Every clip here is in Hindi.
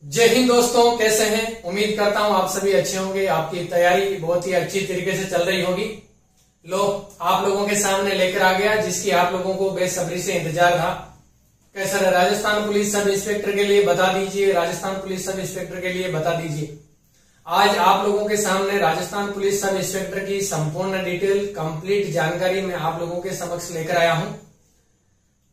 जय हिंद दोस्तों, कैसे हैं। उम्मीद करता हूं आप सभी अच्छे होंगे। आपकी तैयारी बहुत ही अच्छी तरीके से चल रही होगी। लो, आप लोगों के सामने लेकर आ गया जिसकी आप लोगों को बेसब्री से इंतजार था। कैसा रहा राजस्थान पुलिस सब इंस्पेक्टर के लिए बता दीजिए। राजस्थान पुलिस सब इंस्पेक्टर के लिए बता दीजिए। आज आप लोगों के सामने राजस्थान पुलिस सब इंस्पेक्टर की संपूर्ण डिटेल कंप्लीट जानकारी मैं आप लोगों के समक्ष लेकर आया हूं।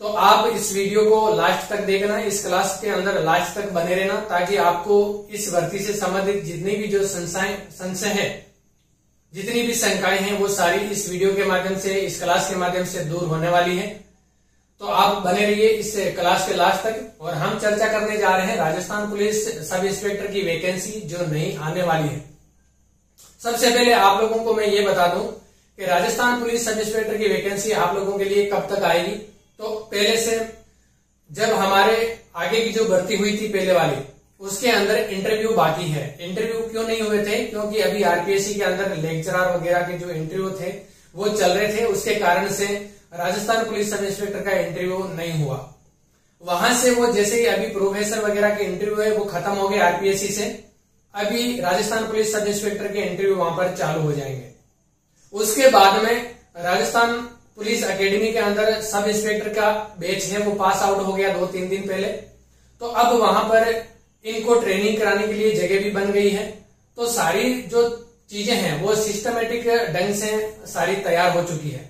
तो आप इस वीडियो को लास्ट तक देखना, इस क्लास के अंदर लास्ट तक बने रहना, ताकि आपको इस भर्ती से संबंधित जितनी भी जो संशय है, जितनी भी शंकाएं हैं, वो सारी इस वीडियो के माध्यम से, इस क्लास के माध्यम से दूर होने वाली है। तो आप बने रहिए इस क्लास के लास्ट तक। और हम चर्चा करने जा रहे हैं राजस्थान पुलिस सब इंस्पेक्टर की वैकेंसी जो नई आने वाली है। सबसे पहले आप लोगों को मैं ये बता दूं कि राजस्थान पुलिस सब इंस्पेक्टर की वैकेंसी आप लोगों के लिए कब तक आएगी। तो पहले से जब हमारे आगे की जो भर्ती हुई थी पहले वाली, उसके अंदर इंटरव्यू बाकी है। इंटरव्यू क्यों नहीं हुए थे? क्योंकि अभी आरपीएससी के अंदर लेक्चरर वगैरह के जो इंटरव्यू थे वो चल रहे थे। उसके कारण से राजस्थान पुलिस सब इंस्पेक्टर का इंटरव्यू नहीं हुआ। वहां से वो जैसे ही अभी प्रोफेसर वगैरह के इंटरव्यू है वो खत्म हो गए आरपीएससी से। अभी राजस्थान पुलिस सब इंस्पेक्टर के इंटरव्यू वहां पर चालू हो जाएंगे। उसके बाद में राजस्थान पुलिस एकेडमी के अंदर सब इंस्पेक्टर का बैच है वो पास आउट हो गया 2-3 दिन पहले। तो अब वहां पर इनको ट्रेनिंग कराने के लिए जगह भी बन गई है। तो सारी जो चीजें हैं वो सिस्टमेटिक ढंग से सारी तैयार हो चुकी है।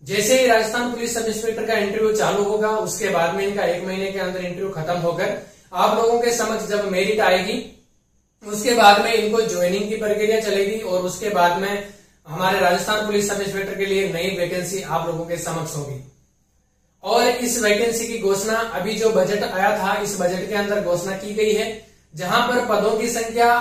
जैसे ही राजस्थान पुलिस सब इंस्पेक्टर का इंटरव्यू चालू होगा, उसके बाद में इनका 1 महीने के अंदर इंटरव्यू खत्म होकर आप लोगों के समक्ष जब मेरिट आएगी, उसके बाद में इनको ज्वाइनिंग की प्रक्रिया चलेगी। और उसके बाद में हमारे राजस्थान पुलिस सब इंस्पेक्टर के लिए नई वैकेंसी आप लोगों के समक्ष होगी। और इस वैकेंसी की घोषणा अभी जो बजट आया था, इस बजट के अंदर घोषणा की गई है, जहां पर पदों की संख्या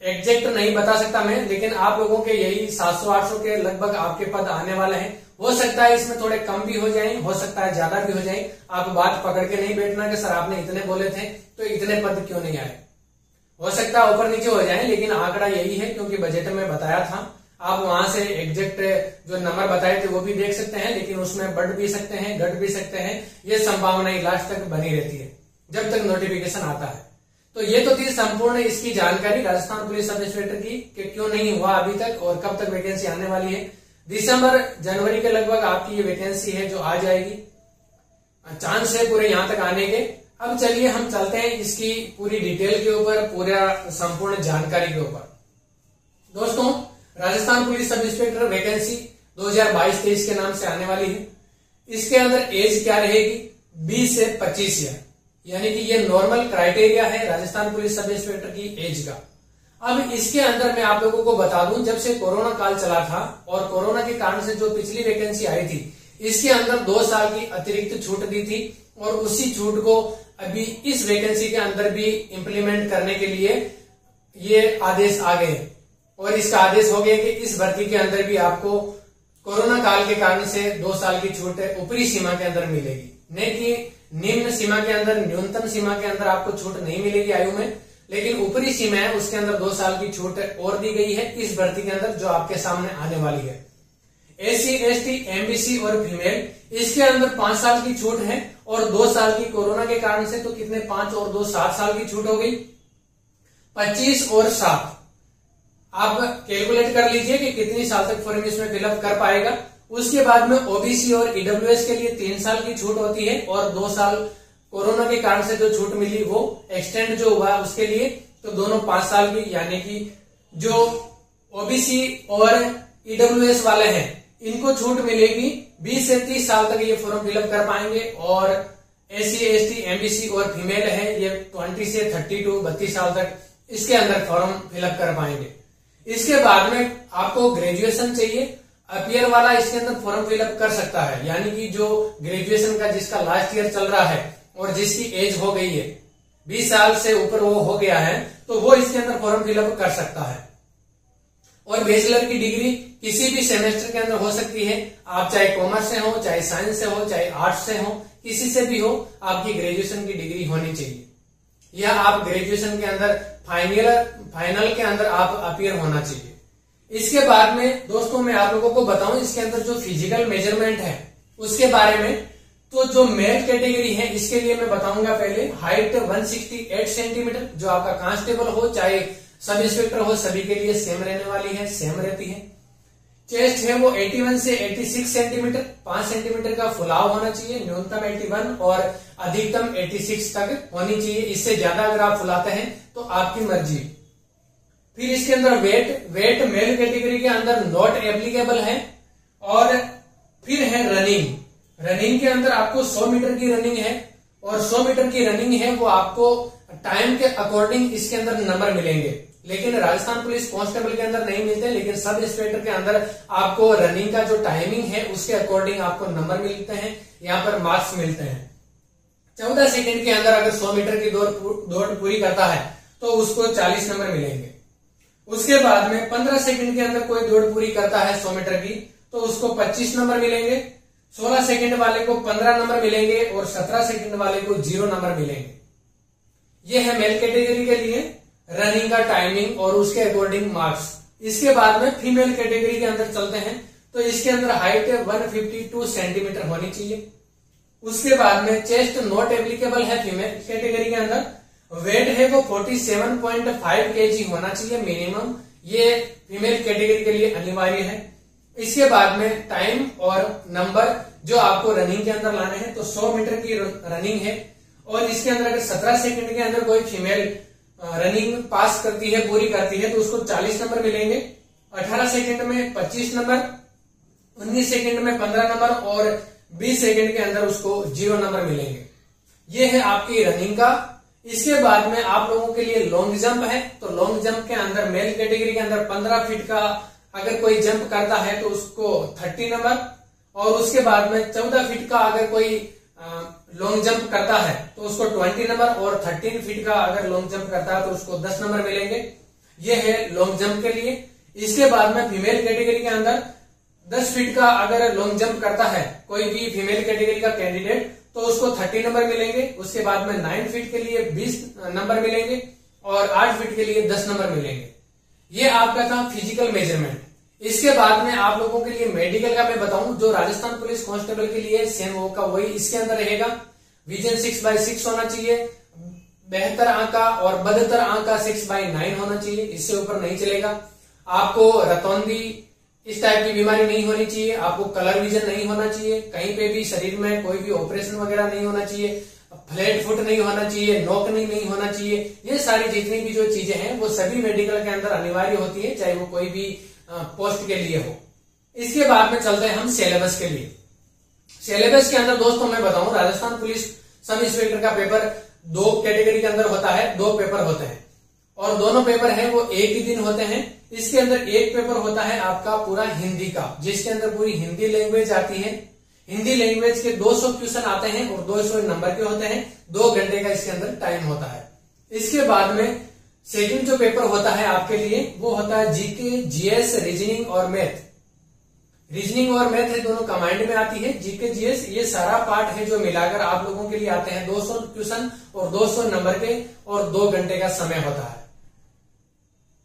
एग्जैक्ट नहीं बता सकता मैं, लेकिन आप लोगों के यही 700-800 के लगभग आपके पद आने वाले हैं। हो सकता है इसमें थोड़े कम भी हो जाएं, हो सकता है ज्यादा भी हो जाएं। आप बात पकड़ के नहीं बैठना कि सर आपने इतने बोले थे तो इतने पद क्यों नहीं आए। हो सकता है ऊपर नीचे हो जाए, लेकिन आंकड़ा यही है क्योंकि बजट में बताया था। आप वहां से एग्जैक्ट जो नंबर बताए थे वो भी देख सकते हैं, लेकिन उसमें बढ़ भी सकते हैं, घट भी सकते हैं। ये संभावनाएं लास्ट तक बनी रहती है जब तक नोटिफिकेशन आता है। तो ये तो थी संपूर्ण इसकी जानकारी राजस्थान पुलिस सब इंस्पेक्टर की कि क्यों नहीं हुआ अभी तक और कब तक वैकेंसी आने वाली है। दिसंबर जनवरी के लगभग आपकी ये वैकेंसी है जो आ जाएगी, चांस है पूरे यहां तक आने के। अब चलिए हम चलते हैं इसकी पूरी डिटेल के ऊपर, पूरा संपूर्ण जानकारी के ऊपर। दोस्तों, Rajasthan police sub inspector vacancy 2022-23 के नाम से आने वाली है। इसके अंदर एज क्या रहेगी? 20 से 25 ईयर, यानी कि ये नॉर्मल क्राइटेरिया है राजस्थान पुलिस सब इंस्पेक्टर की एज का। अब इसके अंदर मैं आप लोगों को बता दूं, जब से कोरोना काल चला था और कोरोना के कारण से जो पिछली वैकेंसी आई थी, इसके अंदर 2 साल की अतिरिक्त छूट दी थी। और उसी छूट को अभी इस वैकेंसी के अंदर भी इम्प्लीमेंट करने के लिए ये आदेश आ गए। और इसका आदेश हो गया कि इस भर्ती के अंदर भी आपको कोरोना काल के कारण से 2 साल की छूट ऊपरी सीमा के अंदर मिलेगी, न कि निम्न सीमा के अंदर, न्यूनतम सीमा के अंदर आपको छूट नहीं मिलेगी आयु में, लेकिन ऊपरी सीमा है उसके अंदर 2 साल की छूट और दी गई है इस भर्ती के अंदर जो आपके सामने आने वाली है। SC, ST, MBC और फीमेल, इसके अंदर 5 साल की छूट है और 2 साल की कोरोना के कारण से, तो कितने 5 और 2 7 साल की छूट हो गई। 25 और 7 आप कैलकुलेट कर लीजिए कि कितनी साल तक फॉर्म इसमें फिलअप कर पाएगा। उसके बाद में ओबीसी और ईडब्ल्यूएस के लिए 3 साल की छूट होती है और 2 साल कोरोना के कारण से जो छूट मिली वो एक्सटेंड जो हुआ उसके लिए, तो दोनों 5 साल की, यानी कि जो ओबीसी और ईडब्ल्यूएस वाले हैं इनको छूट मिलेगी 20 से 30 साल तक ये फॉर्म फिलअप कर पाएंगे। और SC, ST, MBC और फीमेल है ये 20 से 32 साल तक इसके अंदर फॉर्म फिलअप कर पाएंगे। इसके बाद में आपको ग्रेजुएशन चाहिए। अपीयर वाला इसके अंदर फॉर्म फिलअप कर सकता है, यानी कि जो ग्रेजुएशन का जिसका लास्ट ईयर चल रहा है और जिसकी एज हो गई है 20 साल से ऊपर वो हो गया है, तो वो इसके अंदर फॉर्म फिलअप कर सकता है। और बैचलर की डिग्री किसी भी सेमेस्टर के अंदर हो सकती है। आप चाहे कॉमर्स से हो, चाहे साइंस से हो, चाहे आर्ट्स से हो, किसी से भी हो, आपकी ग्रेजुएशन की डिग्री होनी चाहिए। या आप ग्रेजुएशन के अंदर फाइनल के अंदर आप अपीयर होना चाहिए। इसके बाद में दोस्तों मैं आप लोगों को बताऊं, इसके अंदर जो फिजिकल मेजरमेंट है उसके बारे में तो जो मेल कैटेगरी है इसके लिए मैं बताऊंगा पहले हाइट 168 सेंटीमीटर, जो आपका कांस्टेबल हो चाहे सब इंस्पेक्टर हो सभी के लिए सेम रहने वाली है, सेम रहती है। चेस्ट है वो 81 से 86 सेंटीमीटर, 5 सेंटीमीटर का फुलाव होना चाहिए, न्यूनतम 81 और अधिकतम 86 तक होनी चाहिए। इससे ज्यादा अगर आप फुलाते हैं तो आपकी मर्जी। फिर इसके अंदर वेट मेल कैटेगरी के अंदर नॉट एप्लीकेबल है। और फिर है रनिंग के अंदर आपको 100 मीटर की रनिंग है, और 100 मीटर की रनिंग है वो आपको टाइम के अकॉर्डिंग इसके अंदर नंबर मिलेंगे, लेकिन राजस्थान पुलिस कांस्टेबल के अंदर नहीं मिलते, लेकिन सब इंस्पेक्टर के अंदर आपको रनिंग का जो टाइमिंग है उसके अकॉर्डिंग आपको नंबर मिलते हैं, यहाँ पर मार्क्स मिलते हैं। 14 सेकंड के अंदर अगर 100 मीटर की दौड़ पूरी करता है तो उसको 40 नंबर मिलेंगे। उसके बाद में 15 सेकंड के अंदर कोई दौड़ पूरी करता है 100 मीटर की तो उसको 25 नंबर मिलेंगे, 16 सेकंड वाले को 15 नंबर मिलेंगे और 17 सेकंड वाले को 0 नंबर मिलेंगे। ये है मेल कैटेगरी के लिए रनिंग का टाइमिंग और उसके अकॉर्डिंग मार्क्स। इसके बाद में फीमेल कैटेगरी के अंदर चलते हैं, तो इसके अंदर हाइट 152 सेंटीमीटर होनी चाहिए। उसके बाद में चेस्ट नॉट एप्लीकेबल है फीमेल कैटेगरी के अंदर। वेट है वो 47.5 kg होना चाहिए मिनिमम, ये फीमेल कैटेगरी के लिए अनिवार्य है। इसके बाद में टाइम और नंबर जो आपको रनिंग के अंदर लाने हैं, तो 100 मीटर की रनिंग है और इसके अंदर अगर 17 सेकंड के अंदर कोई फीमेल रनिंग पास करती है, पूरी करती है, तो उसको 40 नंबर मिलेंगे। 18 सेकंड में 25 नंबर, 19 सेकंड में 15 नंबर और 20 सेकंड के अंदर उसको 0 नंबर मिलेंगे। ये है आपकी रनिंग का। इसके बाद में आप लोगों के लिए लॉन्ग जंप है, तो लॉन्ग जंप के अंदर मेल कैटेगरी के अंदर 15 फीट का अगर कोई जंप करता है तो उसको 30 नंबर, और उसके बाद में 14 फीट का अगर कोई लॉन्ग जंप करता है तो उसको 20 नंबर, और 13 फीट का अगर लॉन्ग जंप करता है तो उसको 10 नंबर मिलेंगे। ये है लॉन्ग जंप के लिए। इसके बाद में फीमेल कैटेगरी के अंदर 10 फीट का अगर लॉन्ग जंप करता है कोई भी फीमेल कैटेगरी का कैंडिडेट तो उसको 30 नंबर मिलेंगे। उसके बाद में 9 फीट के लिए 20 नंबर मिलेंगे और 8 फीट के लिए 10 नंबर मिलेंगे। ये आपका था फिजिकल मेजरमेंट। इसके बाद में आप लोगों के लिए मेडिकल का मैं बताऊं, जो राजस्थान पुलिस कांस्टेबल के लिए सेम होगा वही इसके अंदर रहेगा। विजन 6/6 होना चाहिए, 72 अंक का और 72 अंक का 6/9 होना चाहिए, इससे ऊपर नहीं चलेगा। आपको रतौंधी इस टाइप की बीमारी नहीं होनी चाहिए, आपको कलर विजन नहीं होना चाहिए, कहीं पे भी शरीर में कोई भी ऑपरेशन वगैरह नहीं होना चाहिए, फ्लैट फुट नहीं होना चाहिए, नोकनी नहीं होना चाहिए। ये सारी जितनी भी जो चीजें हैं वो सभी मेडिकल के अंदर अनिवार्य होती है, चाहे वो कोई भी पोस्ट के लिए हो। इसके बाद में चलते हैं हम सिलेबस के लिए। सिलेबस के अंदर दोस्तों मैं बताऊं, राजस्थान पुलिस सब इंस्पेक्टर का पेपर 2 कैटेगरी के अंदर होता है, 2 पेपर होते हैं और दोनों पेपर हैं वो एक ही दिन होते हैं। इसके अंदर एक पेपर होता है आपका पूरा हिंदी का, जिसके अंदर पूरी हिंदी लैंग्वेज आती है। हिंदी लैंग्वेज के 200 क्वेश्चन आते हैं और 200 नंबर के होते हैं, 2 घंटे का इसके अंदर टाइम होता है। इसके बाद में सेकंड जो पेपर होता है आपके लिए वो होता है जीके, जीएस, रीजनिंग और मैथ। रीजनिंग और मैथ है दोनों कमांड में आती है। जीके, जीएस ये सारा पार्ट है जो मिलाकर आप लोगों के लिए आते हैं 200 क्वेश्चन और 200 नंबर के और 2 घंटे का समय होता है।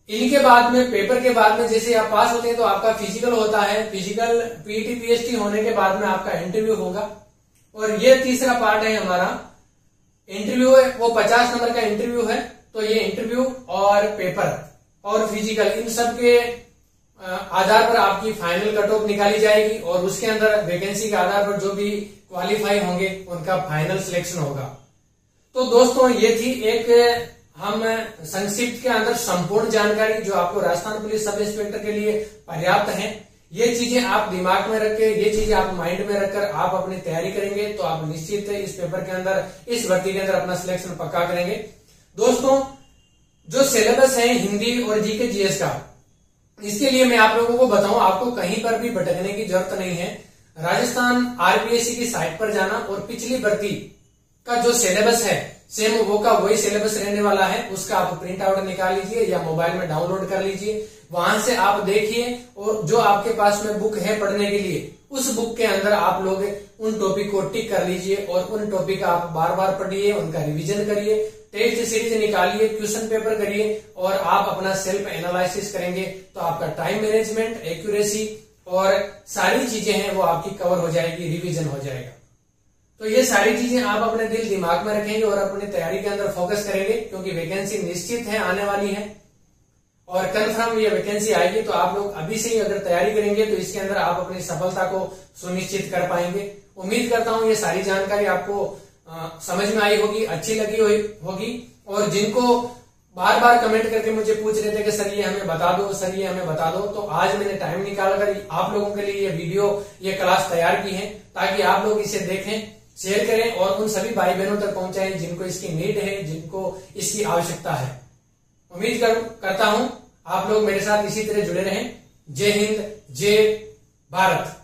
इनके बाद में पेपर के बाद में जैसे आप पास होते हैं तो आपका फिजिकल होता है। फिजिकल पीटी पीएचटी होने के बाद में आपका इंटरव्यू होगा और ये तीसरा पार्ट है हमारा इंटरव्यू है, वो 50 नंबर का इंटरव्यू है। तो ये इंटरव्यू और पेपर और फिजिकल इन सब के आधार पर आपकी फाइनल कट ऑफ निकाली जाएगी और उसके अंदर वैकेंसी के आधार पर जो भी क्वालिफाई होंगे उनका फाइनल सिलेक्शन होगा। तो दोस्तों ये थी एक हम संक्षिप्त के अंदर संपूर्ण जानकारी जो आपको राजस्थान पुलिस सब इंस्पेक्टर के लिए पर्याप्त है। ये चीजें आप दिमाग में रख के, ये चीजें आप माइंड में रखकर आप अपनी तैयारी करेंगे तो आप निश्चित इस पेपर के अंदर, इस भर्ती के अंदर अपना सिलेक्शन पक्का करेंगे। दोस्तों जो सिलेबस है हिंदी और जीके जीएस का, इसके लिए मैं आप लोगों को बताऊं, आपको कहीं पर भी भटकने की जरूरत नहीं है। राजस्थान आरपीएससी की साइट पर जाना और पिछली भर्ती का जो सिलेबस है सेम वो का वही सिलेबस रहने वाला है, उसका आप प्रिंट आउट निकाल लीजिए या मोबाइल में डाउनलोड कर लीजिए। वहां से आप देखिए और जो आपके पास में बुक है पढ़ने के लिए उस बुक के अंदर आप लोग उन टॉपिक को टिक कर लीजिए और उन टॉपिक का आप बार बार पढ़िए, उनका रिवीजन करिए, टेस्ट सीरीज निकालिए, क्वेश्चन पेपर करिए और आप अपना सेल्फ एनालिसिस करेंगे तो आपका टाइम मैनेजमेंट, एक्यूरेसी और सारी चीजें हैं वो आपकी कवर हो जाएगी, रिवीजन हो जाएगा। तो ये सारी चीजें आप अपने दिल दिमाग में रखेंगे और अपनी तैयारी के अंदर फोकस करेंगे, क्योंकि वैकेंसी निश्चित है, आने वाली है और कंफर्म ये वैकेंसी आएगी। तो आप लोग अभी से ही अगर तैयारी करेंगे तो इसके अंदर आप अपनी सफलता को सुनिश्चित कर पाएंगे। उम्मीद करता हूं ये सारी जानकारी आपको समझ में आई होगी, अच्छी लगी होगी। और जिनको बार बार कमेंट करके मुझे पूछ रहे थे कि सर ये हमें बता दो, सर ये हमें बता दो, तो आज मैंने टाइम निकालकर आप लोगों के लिए ये वीडियो, ये क्लास तैयार की है, ताकि आप लोग इसे देखें, शेयर करें और उन सभी भाई बहनों तक पहुंचाएं जिनको इसकी नीड है, जिनको इसकी आवश्यकता है। उम्मीद करता हूं आप लोग मेरे साथ इसी तरह जुड़े रहें। जय हिंद, जय भारत।